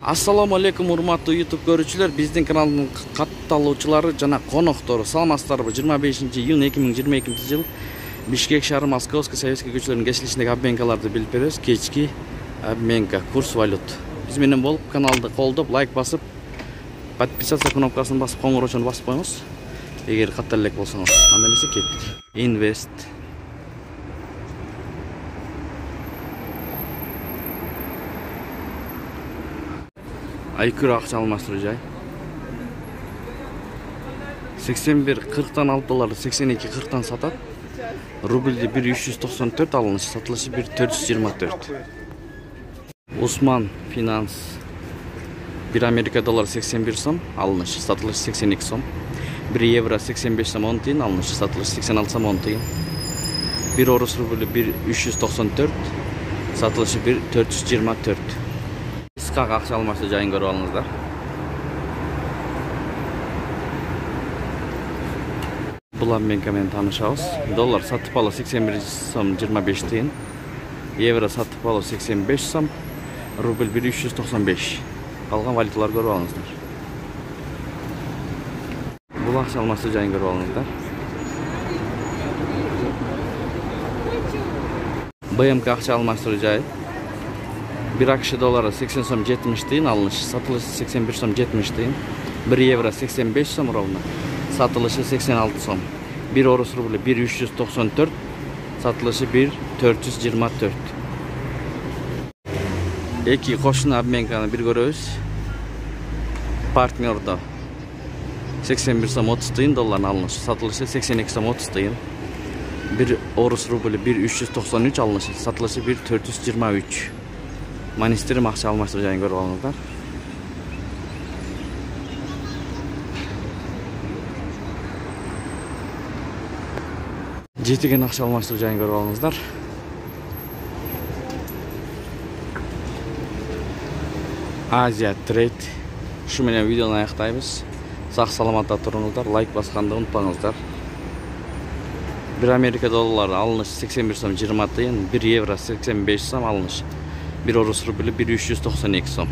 Ассаламу алейкум, урматтуу YouTube көрүүчүлөр. Биздин каналдын катталуучулары жана коноктору. Саламатсыздарбы? 25-июнь 2022 Бишкек шаары Московский Советский көчөлөрүнүн кесилишиндеги обменкаларды билип беребиз. Кечки обменка, курс валют. Биз менен болуп каналды колдоп, лайк басып, подписаться кнопкасын басып, коңгуроочону басып коюңуз. Эгер каттал элек болсоңуз, анда эмесе кеттик. Инвест. Айкүр акча алмаштыруу жай. 81.40'dan алып долларды 82.40'dan сатат. Рубльди 1.394 алыныш, сатылышы 1.424. Усман Финанс 1 Америка доллары 81 сом, алыныш, сатылышы 82 сом. 1 евро 85 сом 10 тиын, алыныш, сатылышы 86 сом 10 тиын. 1 орус рубль 1.394, сатылышы 1.424. Скак акча алмаштыруу жайын көрүп алыңыздар. Бул обменка менен таанышабыз. Доллар сатып алуу 81 сом 25 тиын. Евро сатып алуу 85 сом. Рубль 1.395. Калган валюталар көрүп алыңыздар. Бул акча алмаштыруу жайын көрүп алыңыздар. БМК акча алмаштыруу жайы. 1 AQSh доллары 80 сом 70 тиын, алыныш, сатылышы 81 сом 70 тиын. 1 евро 85 сом ровно, сатылышы 86 сом. 1 орус рубль 1.394, сатылышы 1.424. Эки кошуна обменканы бир көрөбүз. Партнердо 81 сом 30 тиын долларын алыныш, сатылышы 82 сом 30 тиын. 1 орус рубль 1.393 алыныш, сатылышы 1.423. Манистерим акча алмаштыруу жайын көрүп алыңыздар. Жетиген акча алмаштыруу жайын көрүп алыңыздар. Азия трейд. Ушу менен видеону аяктайбыз. Сак саламатта туруңуздар, лайк басканды унутпаңыздар. 1 Америка доллары алыныш 81 сом 20 тиын, 1 евро 85 сом алыныш. 1 орус рубль 1.392 сом.